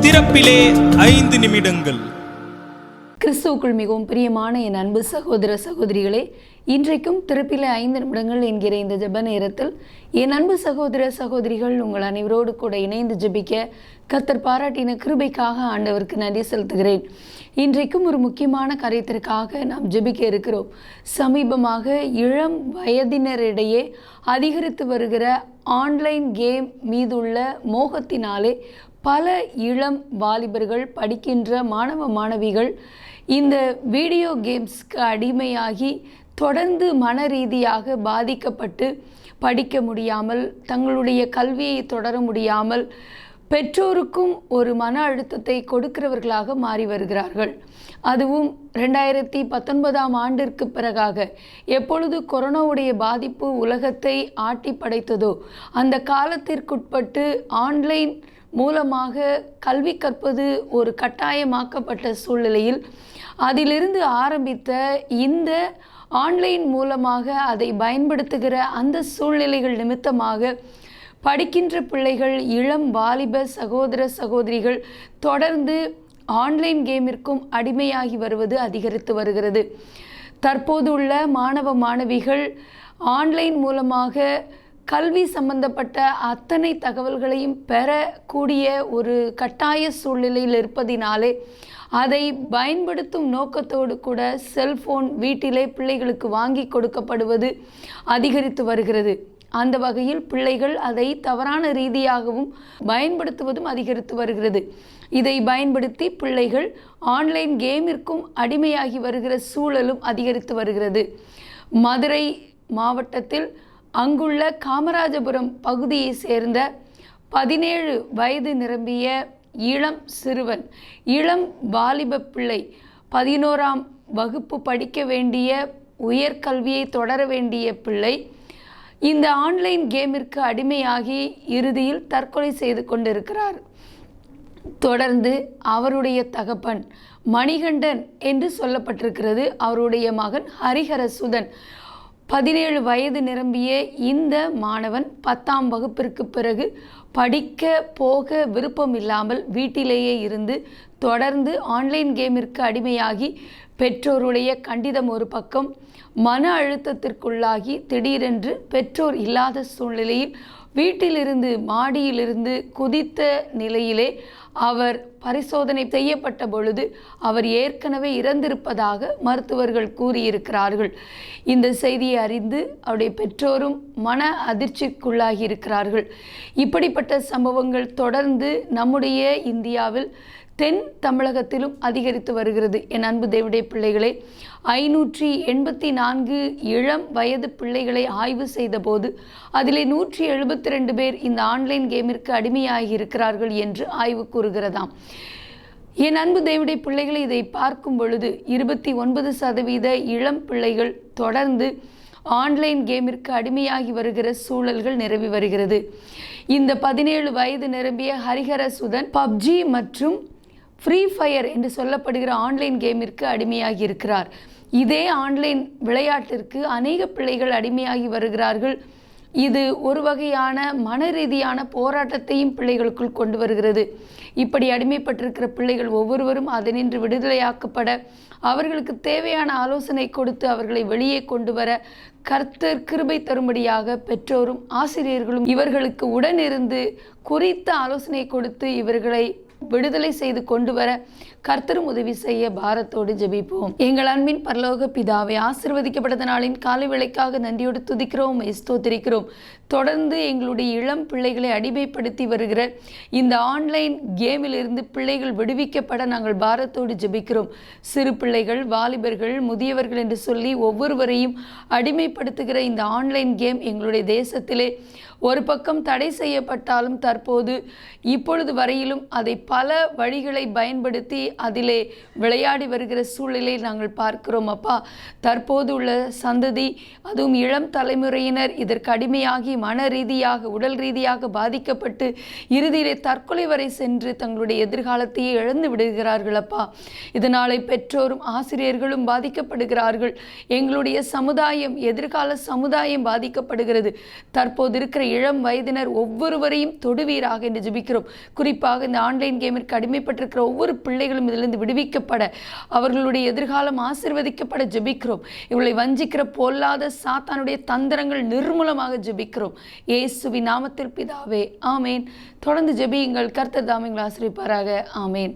திறப்பிலே 5 நிமிடங்கள். கிறிஸ்துவுக்குள் மிகவும் பிரியமான என் அன்பு சகோதர சகோதரிகளே, இன்றைக்கும் திறப்பிலே 5 நிமிடங்கள் என்கிற இந்த ஜெப நேரத்தில் என் அன்பு சகோதர சகோதரிகள் உங்கள் அனைவரோடு கூட இணைந்து ஜெபிக்க கர்த்தர் பாராட்டின கிருபைக்காக ஆண்டவருக்கு நன்றி செலுத்துகிறேன். இன்றைக்கும் ஒரு முக்கியமான காரியத்திற்காக நாம் ஜெபிக்க இருக்கிறோம். சமீபமாக இளம் வயதினரிடையே அதிகரித்து வருகிற ஆன்லைன் கேம் மீதுள்ள மோகத்தினாலே பல இளம் வாலிபர்கள், படிக்கின்ற மாணவ மாணவிகள் இந்த வீடியோ கேம்ஸ்க்கு அடிமையாகி தொடர்ந்து மன ரீதியாக பாதிக்கப்பட்டு படிக்க முடியாமல், தங்களுடைய கல்வியை தொடர முடியாமல், பெற்றோருக்கும் ஒரு மன அழுத்தத்தை கொடுக்கிறவர்களாக மாறி வருகிறார்கள். அதுவும் 2019ஆம் ஆண்டிற்கு பிறகாக, எப்பொழுது கொரோனாவுடைய பாதிப்பு உலகத்தை ஆட்டி படைத்ததோ அந்த காலத்திற்குட்பட்டு ஆன்லைன் மூலமாக கல்வி கற்பது ஒரு கட்டாயமாக்கப்பட்ட சூழ்நிலையில் அதிலிருந்து ஆரம்பித்த இந்த ஆன்லைன் மூலமாக அதை பயன்படுத்துகிற அந்த சூழ்நிலைகள் நிமித்தமாக படிக்கின்ற பிள்ளைகள், இளம் வாலிப சகோதர சகோதரிகள் தொடர்ந்து ஆன்லைன் கேமிற்கும் அடிமையாகி வருவது அதிகரித்து வருகிறது. தற்போதுள்ள மாணவ மாணவிகள் ஆன்லைன் மூலமாக கல்வி சம்பந்தப்பட்ட அத்தனை தகவல்களையும் பெறக்கூடிய ஒரு கட்டாய சூழ்நிலையில் இருப்பதினாலே அதை பயன்படுத்தும் நோக்கத்தோடு கூட செல்போன் வீட்டிலே பிள்ளைகளுக்கு வாங்கி கொடுக்கப்படுவது அதிகரித்து வருகிறது. அந்த வகையில் பிள்ளைகள் அதை தவறான ரீதியாகவும் பயன்படுத்துவதும் அதிகரித்து வருகிறது. இதை பயன்படுத்தி பிள்ளைகள் ஆன்லைன் கேமிற்கும் அடிமையாகி வருகிற சூழலும் அதிகரித்து வருகிறது. மதுரை மாவட்டத்தில் அங்குள்ள காமராஜபுரம் பகுதியை சேர்ந்த 17 வயது நிரம்பிய இளம் சிறுவன், இளம் வாலிப பிள்ளை, 11ஆம் வகுப்பு படிக்க வேண்டிய, உயர்கல்வியை தொடர வேண்டிய பிள்ளை இந்த ஆன்லைன் கேமிற்கு அடிமையாகி இறுதியில் தற்கொலை செய்து கொண்டிருக்கிறார். தொடர்ந்து அவருடைய தகப்பன் மணிகண்டன் என்று சொல்லப்பட்டிருக்கிறது. அவருடைய மகன் ஹரிஹரசுதன், 17 வயது நிரம்பிய இந்த மாணவன் 10ஆம் வகுப்பிற்கு பிறகு படிக்க போக விருப்பம் இல்லாமல் வீட்டிலேயே இருந்து தொடர்ந்து ஆன்லைன் கேமிற்கு அடிமையாகி பெற்றோருடைய கண்டிதம் ஒரு பக்கம், மன அழுத்தத்திற்குள்ளாகி திடீரென்று பெற்றோர் இல்லாத சூழ்நிலையில் வீட்டிலிருந்து மாடியிலிருந்து குதித்த நிலையிலே அவர் பரிசோதனை செய்யப்பட்ட பொழுது அவர் ஏற்கனவே இறந்திருப்பதாக மருத்துவர்கள் கூறியிருக்கிறார்கள். இந்த செய்தியை அறிந்து அவருடைய பெற்றோரும் மன அதிர்ச்சிக்குள்ளாகி இருக்கிறார்கள். இப்படிப்பட்ட சம்பவங்கள் தொடர்ந்து நம்முடைய இந்தியாவில் தென் தமிழகத்திலும் அதிகரித்து வருகிறது. என் அன்பு தேவனுடைய பிள்ளைகளே, 584 இளம் வயது பிள்ளைகளை ஆய்வு செய்த போது அதிலே 172 பேர் இந்த ஆன்லைன் கேமிற்கு அடிமையாகி இருக்கிறார்கள் என்று ஆய்வு கூறுகிறதாம். என் அன்பு தேவனுடைய பிள்ளைகளை, இதை பார்க்கும் பொழுது 29% இளம் பிள்ளைகள் தொடர்ந்து ஆன்லைன் கேமிற்கு அடிமையாகி வருகிற சூழல்கள் நிரம்பி வருகிறது. இந்த 17 வயது நிரம்பிய ஹரிஹரசுதன் பப்ஜி மற்றும் ஃப்ரீ ஃபயர் என்று சொல்லப்படுகிற ஆன்லைன் கேமிற்கு அடிமையாகி இருக்கிறார். இதே ஆன்லைன் விளையாட்டிற்கு அநேக பிள்ளைகள் அடிமையாகி வருகிறார்கள். இது ஒரு வகையான மன ரீதியான போராட்டத்தையும் பிள்ளைகளுக்குள் கொண்டு வருகிறது. இப்படி அடிமைப்பட்டிருக்கிற பிள்ளைகள் ஒவ்வொருவரும் அதனின்று விடுதலையாக்கப்பட, அவர்களுக்கு தேவையான ஆலோசனை கொடுத்து அவர்களை வெளியே கொண்டு வர கர்த்தர் கிருபை தரும்படியாக பெற்றோரும் ஆசிரியர்களும் இவர்களுக்கு உடனிருந்து குறித்த ஆலோசனை கொடுத்து இவர்களை விடுதலை செய்து கொண்டு வர கர்த்தரும் உதவி செய்ய பாரத்தோடு ஜெபிப்போம். எங்கள் அன்பின் பரலோக பிதாவை, ஆசீர்வதிக்கப்பட்ட நாளின் காலை வேளைக்காக நன்றியோடு துதிக்கிறோம், ஸ்தோத்திரிக்கிறோம். தொடர்ந்து எங்களுடைய இளம் பிள்ளைகளை அடிமைப்படுத்தி வருகிற இந்த ஆன்லைன் கேமிலிருந்து பிள்ளைகள் விடுவிக்கப்பட நாங்கள் பாரத்தோடு ஜெபிக்கிறோம். சிறு பிள்ளைகள், வாலிபர்கள், முதியவர்கள் என்று சொல்லி ஒவ்வொருவரையும் அடிமைப்படுத்துகிற இந்த ஆன்லைன் கேம் எங்களுடைய தேசத்திலே ஒரு பக்கம் தடை செய்யப்பட்டாலும் தற்போது இப்பொழுது வரையிலும் அதை பல வழிகளை பயன்படுத்தி அதிலே விளையாடி வருகிற சூழலை நாங்கள் பார்க்கிறோம் அப்பா. தற்போது உள்ள சந்ததி, அதுவும் இளம் தலைமுறையினர் இதற்கு அடிமையாகி மன ரீதியாக உடல் ரீதியாக பாதிக்கப்பட்டு இறுதியிலே தற்கொலை வரை சென்று தங்களுடைய எதிர்காலத்தையே இழந்து விடுகிறார்கள் அப்பா. இதனாலே பெற்றோரும் ஆசிரியர்களும் பாதிக்கப்படுகிறார்கள். எங்களுடைய சமுதாயம், எதிர்கால சமுதாயம் பாதிக்கப்படுகிறது. தற்போது இருக்கிற இளம் வயதினர் ஒவ்வொருவரையும் தொடுவீராக என்று ஜெபிக்கிறோம். குறிப்பாக இந்த ஆன்லைன் கேமிற்கு அடிமைப்பட்டிருக்கிற ஒவ்வொரு பிள்ளைகளும் இதிலிருந்து விடுவிக்கப்பட, அவர்களுடைய எதிர்காலம் ஆசீர்வதிக்கப்பட ஜெபிக்கிறோம். இவளை வஞ்சிக்கிற பொல்லாத சாத்தானுடைய தந்திரங்கள் நிர்மூலமாக ஜெபிக்கிறோம். இயேசுவின் நாமத்தில் பிதாவே, ஆமேன். தொடர்ந்து ஜெபியுங்கள். கர்த்தர் தாமே உங்களை ஆசீர்வதிப்பாராக. ஆமேன்.